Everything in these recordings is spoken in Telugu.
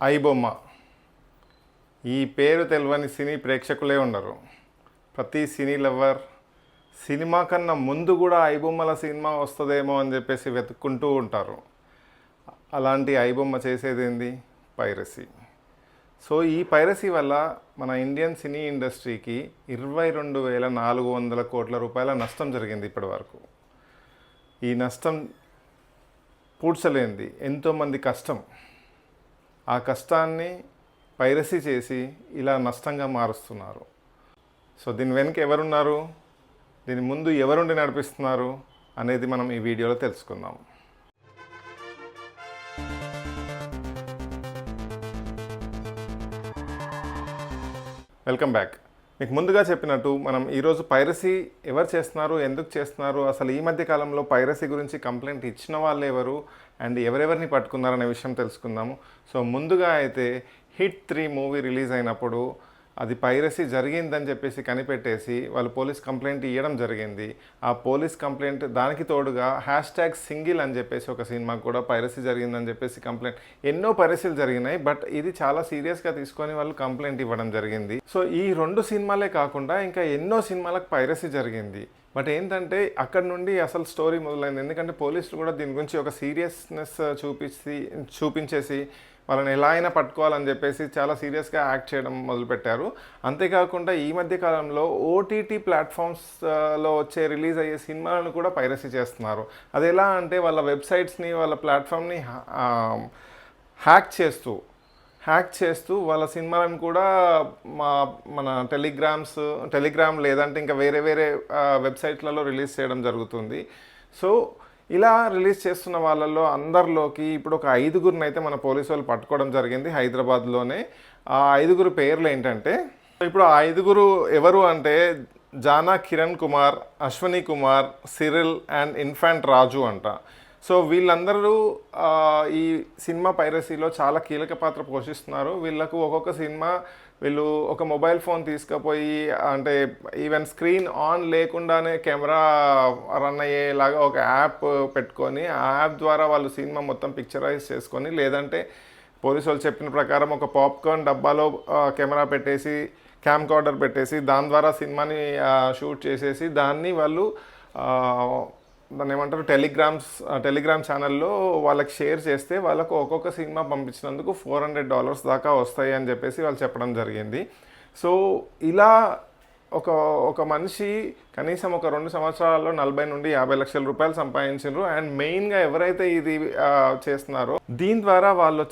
ఐబొమ్మ ఈ పేరు తెలియని సినీ ప్రేక్షకులే ఉండరు. ప్రతి సినీ లవర్ సినిమా కన్నా ముందు కూడా ఐబొమ్మల సినిమా వస్తుందేమో అని చెప్పేసి వెతుక్కుంటూ ఉంటారు. అలాంటి ఐబొమ్మ చేసేది ఏంది? పైరసీ. సో ఈ పైరసీ వల్ల మన ఇండియన్ సినీ ఇండస్ట్రీకి 22,400 కోట్ల రూపాయల నష్టం జరిగింది ఇప్పటి వరకు. ఈ నష్టం పూడ్చలేనిది ఎంతోమంది కష్టం. ఆ కష్టాన్ని పైరసీ చేసి ఇలా నష్టంగా మారుస్తున్నారు. సో దీని వెనుక ఎవరున్నారు, దీని ముందు ఎవరుండి నడిపిస్తున్నారు అనేది మనం ఈ వీడియోలో తెలుసుకుందాం. Welcome back. మీకు ముందుగా చెప్పినట్టు మనం ఈరోజు పైరసీ ఎవరు చేస్తున్నారు, ఎందుకు చేస్తున్నారు, అసలు ఈ మధ్య కాలంలో పైరసీ గురించి కంప్లైంట్ ఇచ్చిన వాళ్ళు ఎవరు అండ్ ఎవరెవరిని పట్టుకున్నారనే విషయం తెలుసుకుందాము. సో ముందుగా అయితే హిట్ 3 మూవీ రిలీజ్ అయినప్పుడు అది పైరసీ జరిగిందని చెప్పేసి కనిపెట్టేసి వాళ్ళు పోలీస్ కంప్లైంట్ ఇవ్వడం జరిగింది. ఆ పోలీస్ కంప్లైంట్ దానికి తోడుగా #సింగిల్ అని చెప్పేసి ఒక సినిమాకు కూడా పైరసీ జరిగిందని చెప్పేసి కంప్లైంట్, ఎన్నో పైరసీలు జరిగినాయి. బట్ ఇది చాలా సీరియస్గా తీసుకొని వాళ్ళు కంప్లైంట్ ఇవ్వడం జరిగింది. సో ఈ 2 సినిమాలే కాకుండా ఇంకా ఎన్నో సినిమాలకు పైరసీ జరిగింది. బట్ ఏంటంటే అక్కడ నుండి అసలు స్టోరీ మొదలైంది. ఎందుకంటే పోలీసులు కూడా దీని గురించి ఒక సీరియస్నెస్ చూపించేసి వాళ్ళని ఎలా అయినా పట్టుకోవాలని చెప్పేసి చాలా సీరియస్గా యాక్ట్ చేయడం మొదలుపెట్టారు. అంతేకాకుండా ఈ మధ్య కాలంలో ఓటీటీ ప్లాట్ఫామ్స్లో రిలీజ్ అయ్యే సినిమాలను కూడా పైరసీ చేస్తున్నారు. అది ఎలా అంటే వాళ్ళ వెబ్సైట్స్ని, వాళ్ళ ప్లాట్ఫామ్ని హ్యాక్ చేస్తూ వాళ్ళ సినిమాలను కూడా మన టెలిగ్రామ్ లేదంటే ఇంకా వేరే వెబ్సైట్లలో రిలీజ్ చేయడం జరుగుతుంది. సో ఇలా రిలీజ్ చేస్తున్న వాళ్ళల్లో అందరిలోకి ఇప్పుడు ఒక 5గురిని అయితే మన పోలీసు వాళ్ళు పట్టుకోవడం జరిగింది హైదరాబాద్లోనే. ఆ 5గురు పేర్లు ఏంటంటే, ఇప్పుడు ఆ 5గురు ఎవరు అంటే Jana Kiran Kumar, Ashwini Kumar, Cyril and Infant Raju అంట. సో వీళ్ళందరూ ఈ సినిమా పైరసీలో చాలా కీలక పాత్ర పోషిస్తున్నారు. వీళ్ళకు ఒక్కొక్క సినిమా వీళ్ళు ఒక మొబైల్ ఫోన్ తీసుకుపోయి, అంటే ఈవెన్ స్క్రీన్ ఆన్ లేకుండానే కెమెరా రన్ అయ్యేలాగా ఒక యాప్ పెట్టుకొని ఆ యాప్ ద్వారా వాళ్ళు సినిమా మొత్తం పిక్చరైజ్ చేసుకొని, లేదంటే పోలీసు వాళ్ళు చెప్పిన ప్రకారం ఒక పాప్కార్న్ డబ్బాలో కెమెరా పెట్టేసి, క్యామ్ కార్డర్ పెట్టేసి దాని ద్వారా సినిమాని షూట్ చేసేసి దాన్ని వాళ్ళు దాన్ని ఏమంటారు టెలిగ్రామ్ ఛానల్లో వాళ్ళకి షేర్ చేస్తే వాళ్ళకు ఒక్కొక్క సినిమా పంపించినందుకు $400 దాకా వస్తాయి అని చెప్పేసి వాళ్ళు చెప్పడం జరిగింది. సో ఇలా ఒక మనిషి కనీసం ఒక 2 సంవత్సరాల్లో 40 నుండి 50 లక్షల రూపాయలు సంపాదించారు. అండ్ మెయిన్గా ఎవరైతే ఇది చేస్తున్నారో దీని ద్వారా వాళ్ళు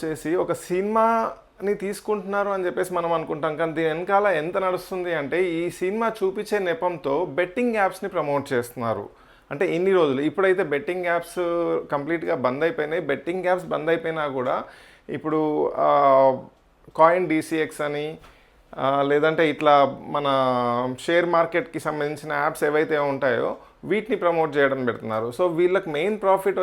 ఒక సినిమాని తీసుకుంటున్నారు అని చెప్పేసి మనం అనుకుంటాం. కానీ దీని వెనకాల ఎంత నడుస్తుంది అంటే, ఈ సినిమా చూపించే నెపంతో బెట్టింగ్ యాప్స్ని ప్రమోట్ చేస్తున్నారు. అంటే ఇన్ని రోజులు ఇప్పుడైతే బెట్టింగ్ యాప్స్ కంప్లీట్గా బంద్ అయిపోయినాయి. బెట్టింగ్ యాప్స్ బంద్ అయిపోయినా కూడా ఇప్పుడు కాయిన్ DCX అని లేదంటే ఇట్లా మన షేర్ మార్కెట్కి సంబంధించిన యాప్స్ ఏవైతే ఉంటాయో వీటిని ప్రమోట్ చేయడం పెడుతున్నారు. సో వీళ్ళకి మెయిన్ ప్రాఫిట్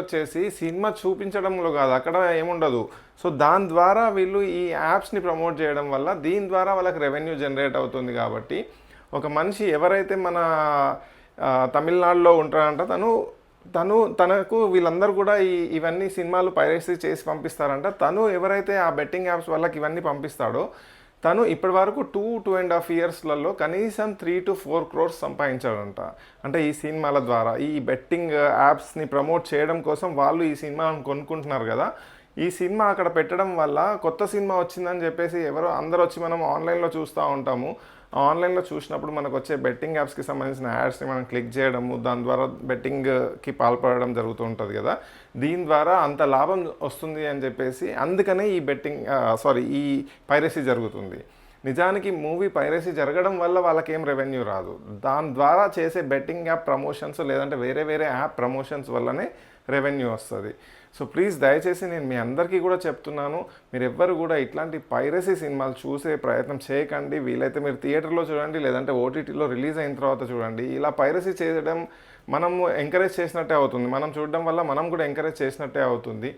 సినిమా చూపించడంలో కాదు, అక్కడ ఏముండదు. సో దాని ద్వారా వీళ్ళు ఈ యాప్స్ని ప్రమోట్ చేయడం వల్ల దీని ద్వారా వాళ్ళకి రెవెన్యూ జనరేట్ అవుతుంది. కాబట్టి ఒక మనిషి ఎవరైతే మన తమిళనాడులో ఉంటారంట, తనకు వీళ్ళందరూ కూడా ఇవన్నీ సినిమాలు పైరసీ చేసి పంపిస్తారంట. తను ఎవరైతే ఆ బెట్టింగ్ యాప్స్ వాళ్ళకి ఇవన్నీ పంపిస్తాడో తను ఇప్పటి వరకు 2.5 ఇయర్స్లలో కనీసం 3 to 4 crores సంపాదించాడంట. అంటే ఈ సినిమాల ద్వారా ఈ బెట్టింగ్ యాప్స్ని ప్రమోట్ చేయడం కోసం వాళ్ళు ఈ సినిమాను కొనుక్కుంటున్నారు కదా. ఈ సినిమా అక్కడ పెట్టడం వల్ల కొత్త సినిమా వచ్చిందని చెప్పేసి అందరూ వచ్చి మనం ఆన్లైన్లో చూస్తూ ఉంటాము. ఆన్లైన్లో చూసినప్పుడు మనకు వచ్చే బెట్టింగ్ యాప్స్కి సంబంధించిన యాడ్స్ని మనం క్లిక్ చేయడము, దాని ద్వారా బెట్టింగ్కి పాల్పడడం జరుగుతూ ఉంటుంది కదా. దీని ద్వారా అంత లాభం వస్తుంది అని చెప్పేసి అందుకనే ఈ పైరసీ జరుగుతుంది. నిజానికి మూవీ పైరసీ జరగడం వల్ల వాళ్ళకేం రెవెన్యూ రాదు. దాని ద్వారా చేసే బెట్టింగ్ యాప్ ప్రమోషన్స్ లేదంటే వేరే యాప్ ప్రమోషన్స్ వల్లనే రెవెన్యూ వస్తుంది. సో ప్లీజ్ దయచేసి నేను మీ అందరికీ కూడా చెప్తున్నాను, మీరు ఎవ్వరు కూడా ఇట్లాంటి పైరసీ సినిమాలు చూసే ప్రయత్నం చేయకండి. వీలైతే మీరు థియేటర్లో చూడండి, లేదంటే ఓటీటీలో రిలీజ్ అయిన తర్వాత చూడండి. ఇలా పైరసీ చేయడం మనము ఎంకరేజ్ చేసినట్టే అవుతుంది. మనం చూడడం వల్ల మనం కూడా ఎంకరేజ్ చేసినట్టే అవుతుంది.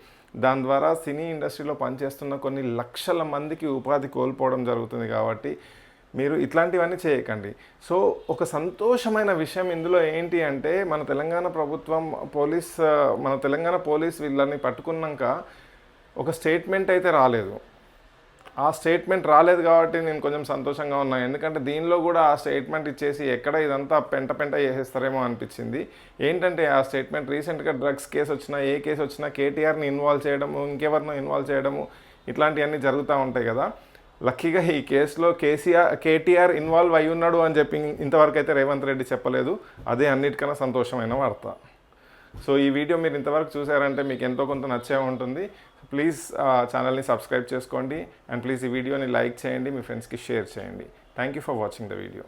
దాని ద్వారా సినీ ఇండస్ట్రీలో పనిచేస్తున్న కొన్ని లక్షల మందికి ఉపాధి కోల్పోవడం జరుగుతుంది. కాబట్టి మీరు ఇట్లాంటివన్నీ చేయకండి. సో ఒక సంతోషమైన విషయం ఇందులో ఏంటి అంటే, మన తెలంగాణ పోలీస్ వీళ్ళని పట్టుకున్నాక ఒక స్టేట్మెంట్ అయితే రాలేదు. ఆ స్టేట్మెంట్ రాలేదు కాబట్టి నేను కొంచెం సంతోషంగా ఉన్నాను. ఎందుకంటే దీనిలో కూడా ఆ స్టేట్మెంట్ ఇచ్చేసి ఎక్కడ ఇదంతా పెంట చేసేస్తారేమో అనిపించింది. ఏంటంటే ఆ స్టేట్మెంట్ రీసెంట్గా డ్రగ్స్ కేసు వచ్చినా, ఏ కేసు వచ్చినా కేటీఆర్ని ఇన్వాల్వ్ చేయడము, ఇంకెవరినో ఇన్వాల్వ్ చేయడము, ఇట్లాంటివన్నీ జరుగుతూ ఉంటాయి కదా. లక్కీగా ఈ కేసులో కేటీఆర్ ఇన్వాల్వ్ అయి ఉన్నాడు అని చెప్పి ఇంతవరకు అయితే రేవంత్ రెడ్డి చెప్పలేదు. అదే అన్నిటికన్నా సంతోషమైన వార్త. సో ఈ వీడియో మీరు ఇంతవరకు చూసారంటే మీకు ఎంతో కొంత నచ్చే ఉంటుంది. ప్లీజ్ ఛానల్ని సబ్స్క్రైబ్ చేసుకోండి అండ్ ప్లీజ్ ఈ వీడియోని లైక్ చేయండి, మీ ఫ్రెండ్స్కి షేర్ చేయండి. Thank you for watching the video.